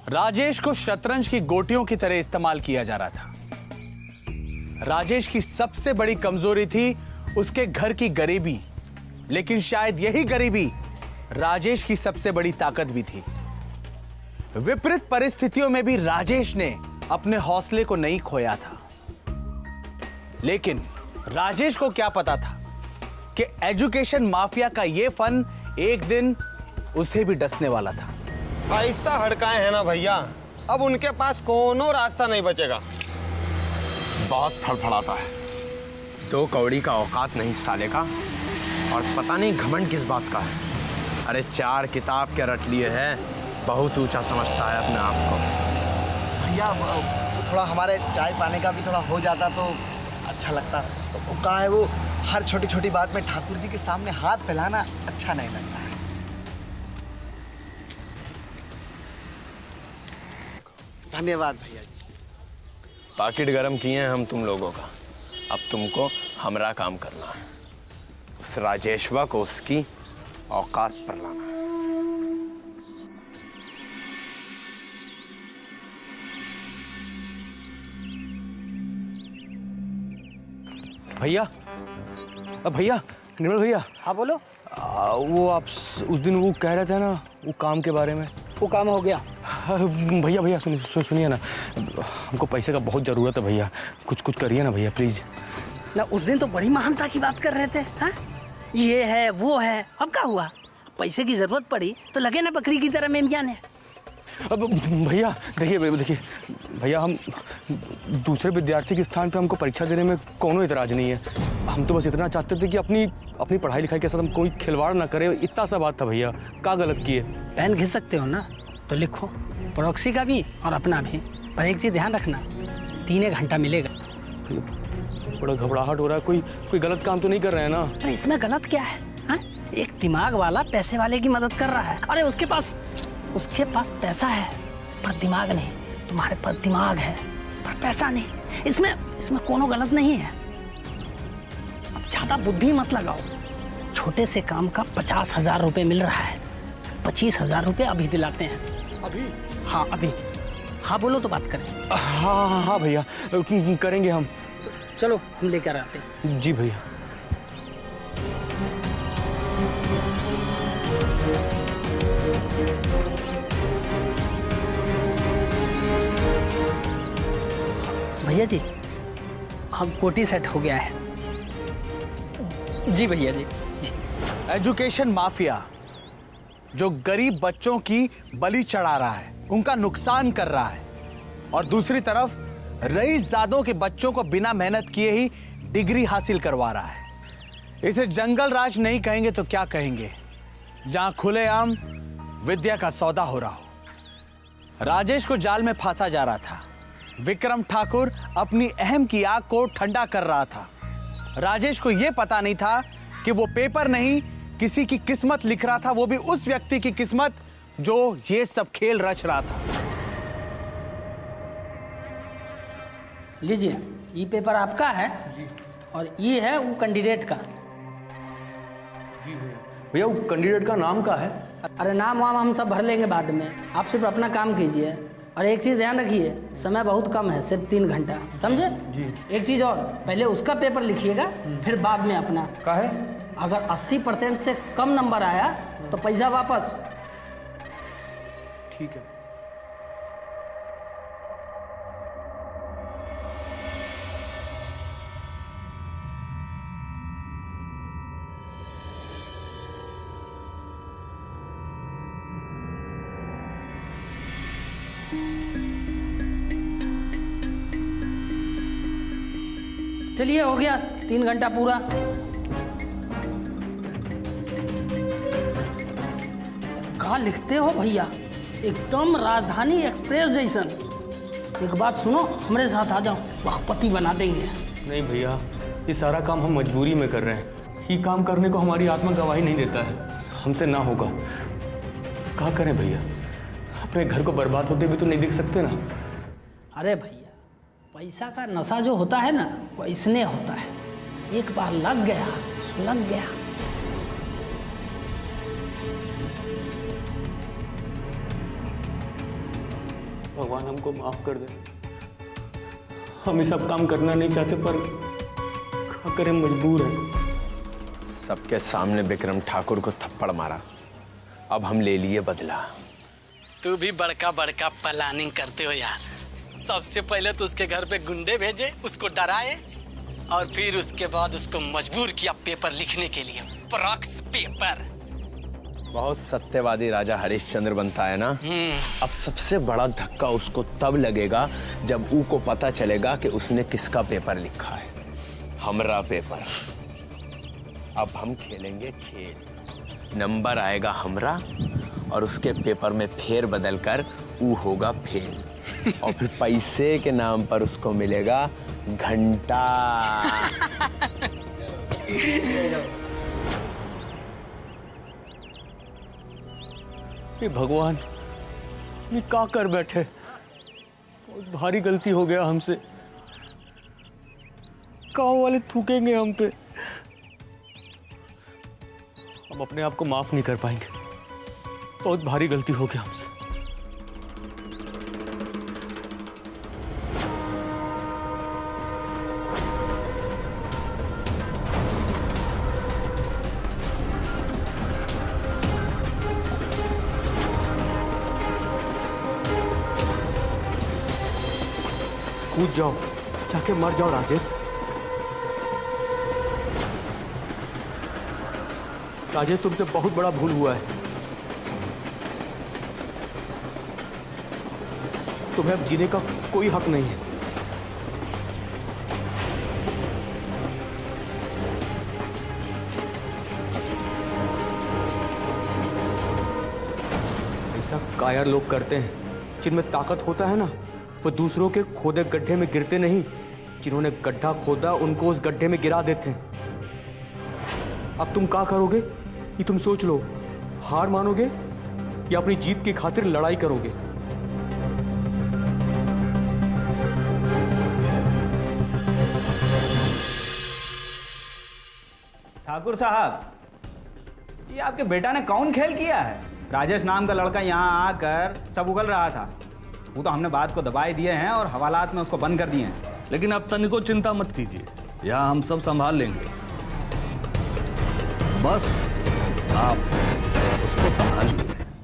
राजेश को शतरंज की गोटियों की तरह इस्तेमाल किया जा रहा था। राजेश की सबसे बड़ी कमजोरी थी उसके घर की गरीबी, लेकिन शायद यही गरीबी राजेश की सबसे बड़ी ताकत भी थी। विपरीत परिस्थितियों में भी राजेश ने अपने हौसले को नहीं खोया था। लेकिन राजेश को क्या पता था कि एजुकेशन माफिया का यह फन एक दिन उसे भी डसने वाला था। ऐसा हड़काए हैं ना भैया, अब उनके पास कोनो रास्ता नहीं बचेगा। बहुत फड़फड़ाता है, 2 कौड़ी का औकात नहीं साले का, और पता नहीं घमंड किस बात का है। अरे 4 किताब के रट लिए है, बहुत ऊंचा समझता है अपने आप को। भैया थोड़ा हमारे चाय पाने का भी थोड़ा हो जाता तो अच्छा लगता। तो कहा है वो हर छोटी छोटी बात में ठाकुर जी के सामने हाथ फैलाना अच्छा नहीं लगता है। धन्यवाद भैया जी। पाकिट गरम किए हैं हम तुम लोगों का, अब तुमको हमरा काम करना है। उस राजेशवा को उसकी औकात पर लाना है। भैया, अब भैया, निर्मल भैया। हाँ बोलो। वो आप उस दिन वो कह रहे थे ना, वो काम के बारे में। वो काम हो गया। भैया भैया सुनिए ना, हमको पैसे का बहुत ज़रूरत है भैया, कुछ करिए ना भैया प्लीज़। ना उस दिन तो बड़ी महानता की बात कर रहे थे। हाँ, ये है वो है, अब क्या हुआ? पैसे की जरूरत पड़ी तो लगे ना बकरी की तरह मेम जाने। अब भैया देखिए भैया, हम दूसरे विद्यार्थी के स्थान पे हमको परीक्षा देने में कोनो इतराज नहीं है। हम तो बस इतना चाहते थे कि अपनी पढ़ाई लिखाई के साथ हम कोई खिलवाड़ ना करें, इतना सा बात था भैया। क्या गलत किए? पेन घिस सकते हो ना तो लिखो, प्रॉक्सी का भी और अपना भी। पर एक चीज़ ध्यान रखना, 3 घंटा मिलेगा। बड़ा घबराहट हो रहा है, कोई गलत काम तो नहीं कर रहे हैं ना? अरे इसमें गलत क्या है? हाँ? एक दिमाग वाला पैसे वाले की मदद कर रहा है। अरे उसके पास पैसा है पर दिमाग नहीं। तुम्हारे पास दिमाग है पर पैसा नहीं। इसमें कोनो गलत नहीं है। अब ज्यादा बुद्धि मत लगाओ। छोटे से काम का 50,000 रुपये मिल रहा है, 25,000 रुपये अभी दिलाते हैं। अभी? हाँ अभी। हाँ बोलो तो बात करें। हाँ भैया, करेंगे हम। चलो हम लेकर आते हैं। जी भैया। भैया जी, हम कोटी सेट हो गया है। जी भैया जी। एजुकेशन माफिया जो गरीब बच्चों की बलि चढ़ा रहा है, उनका नुकसान कर रहा है, और दूसरी तरफ रईसजादों के बच्चों को बिना मेहनत किए ही डिग्री हासिल करवा रहा है। इसे जंगल राज नहीं कहेंगे तो क्या कहेंगे, जहां खुलेआम विद्या का सौदा हो रहा हो। राजेश को जाल में फांसा जा रहा था। विक्रम ठाकुर अपनी अहम की आग को ठंडा कर रहा था। राजेश को यह पता नहीं था कि वो पेपर नहीं, किसी की किस्मत लिख रहा था, वो भी उस व्यक्ति की किस्मत जो ये सब खेल रच रहा था। लीजिए, ये पेपर आपका है जी, और ये है वो कैंडिडेट का। जी भैया, वो कैंडिडेट का नाम का है? अरे नाम वाम हम सब भर लेंगे बाद में, आप सिर्फ अपना काम कीजिए। और एक चीज़ ध्यान रखिए, समय बहुत कम है, सिर्फ 3 घंटा, समझे? जी। एक चीज़ और, पहले उसका पेपर लिखिएगा, फिर बाद में अपना। का है? अगर 80% से कम नंबर आया तो पैसा वापस। ठीक है। चलिए, हो गया 3 घंटा पूरा। कहाँ लिखते हो भैया, एकदम राजधानी एक्सप्रेस जैसन। एक बात सुनो, हमारे साथ आ जाओ, लखपति बना देंगे। नहीं भैया, ये सारा काम हम मजबूरी में कर रहे हैं। ये काम करने को हमारी आत्मा गवाही नहीं देता है, हमसे ना होगा। क्या करें भैया, अपने घर को बर्बाद होते भी तो नहीं दिख सकते ना। अरे भैया, पैसा का नशा जो होता है ना, वो इसने होता है। एक बार लग गया सुलग गया। भगवान हमको माफ कर दे। हम ये सब काम करना नहीं चाहते पर क्या करें, मजबूर हैं। सबके सामने विक्रम ठाकुर को थप्पड़ मारा, अब हम ले लिए बदला। तू भी बड़का बड़का प्लानिंग करते हो यार। सबसे पहले तो उसके घर पे गुंडे भेजे, उसको डराए, और फिर उसके बाद उसको मजबूर किया पेपर लिखने के लिए, प्रॉक्स पेपर। बहुत सत्यवादी राजा हरिश्चंद्र बनता है ना। अब सबसे बड़ा धक्का उसको तब लगेगा जब ऊ को पता चलेगा कि उसने किसका पेपर लिखा है, हमरा पेपर। अब हम खेलेंगे खेल, नंबर आएगा हमरा और उसके पेपर में फेर बदल कर ऊ होगा फेल, और फिर पैसे के नाम पर उसको मिलेगा घंटा। ये भगवान, ये क्या कर बैठे, बहुत भारी गलती हो गया हमसे। गाँव वाले थूकेंगे हम पे, हम अपने आप को माफ नहीं कर पाएंगे। बहुत भारी गलती हो गया हमसे। कूद जाओ, जाके मर जाओ राजेश। राजेश, तुमसे बहुत बड़ा भूल हुआ है। तुम्हें अब जीने का कोई हक नहीं है। ऐसा कायर लोग करते हैं, जिनमें ताकत होता है ना, वो दूसरों के खोदे गड्ढे में गिरते नहीं, जिन्होंने गड्ढा खोदा उनको उस गड्ढे में गिरा देते हैं। अब तुम क्या करोगे ये तुम सोच लो। हार मानोगे या अपनी जीत की खातिर लड़ाई करोगे? ठाकुर साहब, ये आपके बेटा ने कौन खेल किया है? राजेश नाम का लड़का यहाँ आकर सब उगल रहा था। वो तो हमने बात को दबाए दिए हैं और हवालात में उसको बंद कर दिए हैं। लेकिन अब तनिको चिंता मत कीजिए, यहाँ हम सब संभाल लेंगे। बस आप उसको संभालिए।